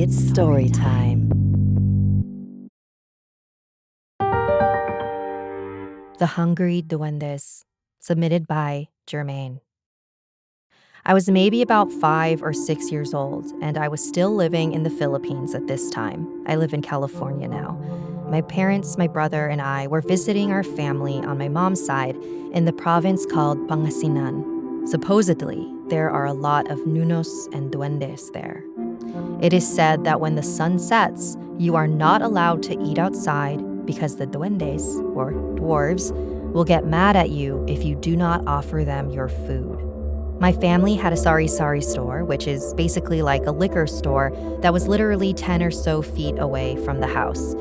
It's story time. The Hungry Duwendes, submitted by Jermaine. I was maybe about 5 or 6 years old, and I was still living in the Philippines at this time. I live in California now. My parents, my brother, and I were visiting our family on my mom's side in the province called Pangasinan. Supposedly, there are a lot of nunos and duendes there. It is said that when the sun sets, you are not allowed to eat outside because the duendes, or dwarves, will get mad at you if you do not offer them your food. My family had a sari-sari store, which is basically like a liquor store that was literally 10 or so feet away from the house.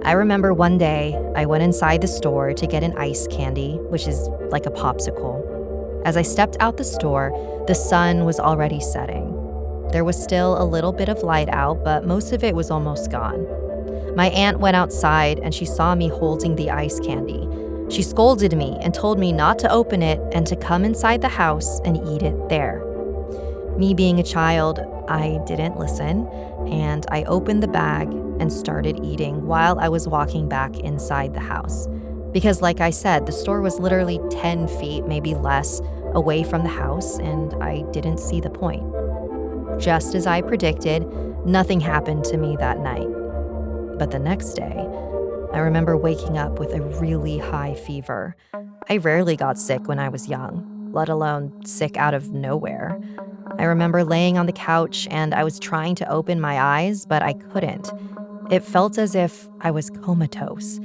I remember one day I went inside the store to get an ice candy, which is like a popsicle. As I stepped out the store, the sun was already setting. There was still a little bit of light out, but most of it was almost gone. My aunt went outside and she saw me holding the ice candy. She scolded me and told me not to open it and to come inside the house and eat it there. Me being a child, I didn't listen, and I opened the bag and started eating while I was walking back inside the house. Because, like I said, the store was literally 10 feet, maybe less, away from the house, and I didn't see the point. Just as I predicted, nothing happened to me that night. But the next day, I remember waking up with a really high fever. I rarely got sick when I was young, let alone sick out of nowhere. I remember laying on the couch and I was trying to open my eyes, but I couldn't. It felt as if I was comatose.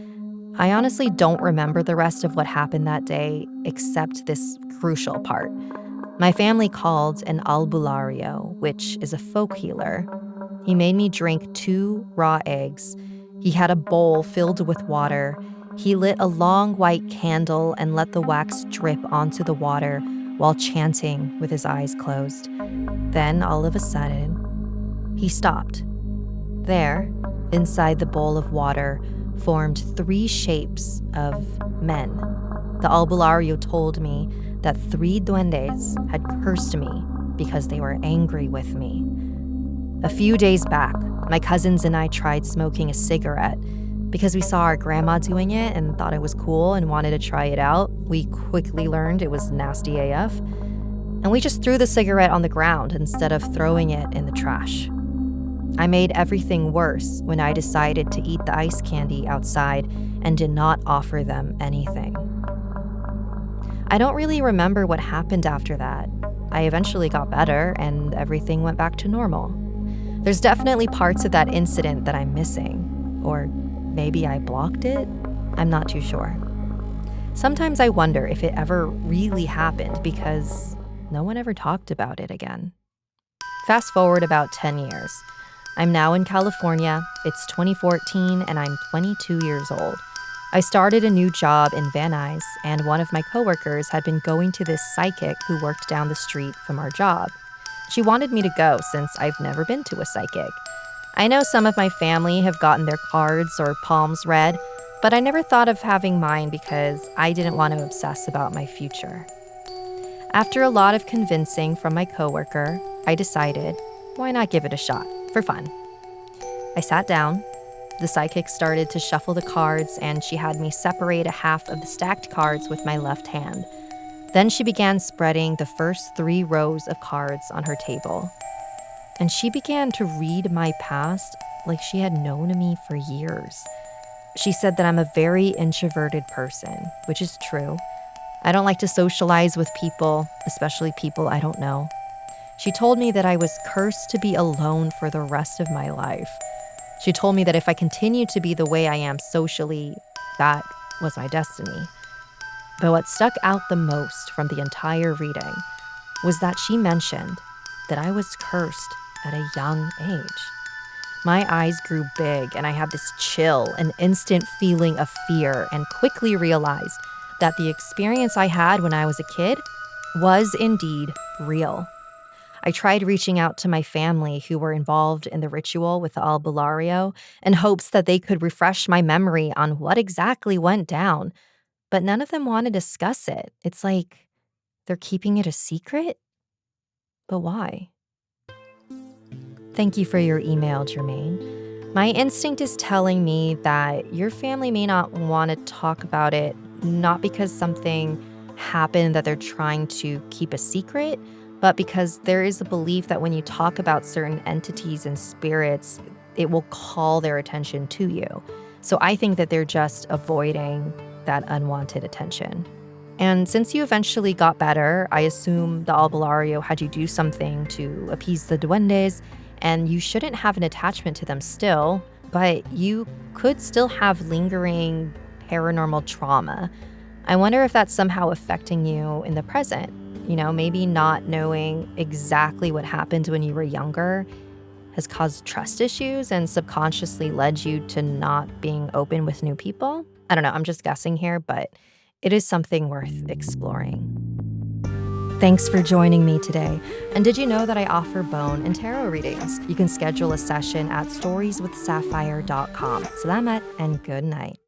I honestly don't remember the rest of what happened that day, except this crucial part. My family called an albulario, which is a folk healer. He made me drink 2 raw eggs. He had a bowl filled with water. He lit a long white candle and let the wax drip onto the water while chanting with his eyes closed. Then, all of a sudden, he stopped. There, inside the bowl of water, formed 3 shapes of men. The albulario told me that 3 duendes had cursed me because they were angry with me. A few days back, my cousins and I tried smoking a cigarette. Because we saw our grandma doing it and thought it was cool and wanted to try it out, we quickly learned it was nasty AF. And we just threw the cigarette on the ground instead of throwing it in the trash. I made everything worse when I decided to eat the ice candy outside and did not offer them anything. I don't really remember what happened after that. I eventually got better and everything went back to normal. There's definitely parts of that incident that I'm missing. Or maybe I blocked it? I'm not too sure. Sometimes I wonder if it ever really happened because no one ever talked about it again. Fast forward about 10 years. I'm now in California, it's 2014, and I'm 22 years old. I started a new job in Van Nuys, and one of my coworkers had been going to this psychic who worked down the street from our job. She wanted me to go since I've never been to a psychic. I know some of my family have gotten their cards or palms read, but I never thought of having mine because I didn't want to obsess about my future. After a lot of convincing from my coworker, I decided, why not give it a shot, for fun? I sat down. The psychic started to shuffle the cards, and she had me separate a half of the stacked cards with my left hand. Then she began spreading the first 3 rows of cards on her table. And she began to read my past like she had known me for years. She said that I'm a very introverted person, which is true. I don't like to socialize with people, especially people I don't know. She told me that I was cursed to be alone for the rest of my life. She told me that if I continued to be the way I am socially, that was my destiny. But what stuck out the most from the entire reading was that she mentioned that I was cursed at a young age. My eyes grew big and I had this chill, an instant feeling of fear, and quickly realized that the experience I had when I was a kid was indeed real. I tried reaching out to my family who were involved in the ritual with the albulario in hopes that they could refresh my memory on what exactly went down, but none of them want to discuss it. It's like they're keeping it a secret? But why? Thank you for your email, Jermaine. My instinct is telling me that your family may not want to talk about it, not because something happened that they're trying to keep a secret, but because there is a belief that when you talk about certain entities and spirits, it will call their attention to you. So I think that they're just avoiding that unwanted attention. And since you eventually got better, I assume the albulario had you do something to appease the duendes, and you shouldn't have an attachment to them still, but you could still have lingering paranormal trauma. I wonder if that's somehow affecting you in the present. Maybe not knowing exactly what happened when you were younger has caused trust issues and subconsciously led you to not being open with new people. I don't know, I'm just guessing here, but it is something worth exploring. Thanks for joining me today. And did you know that I offer bone and tarot readings? You can schedule a session at StoriesWithSapphire.com. Salamat and good night.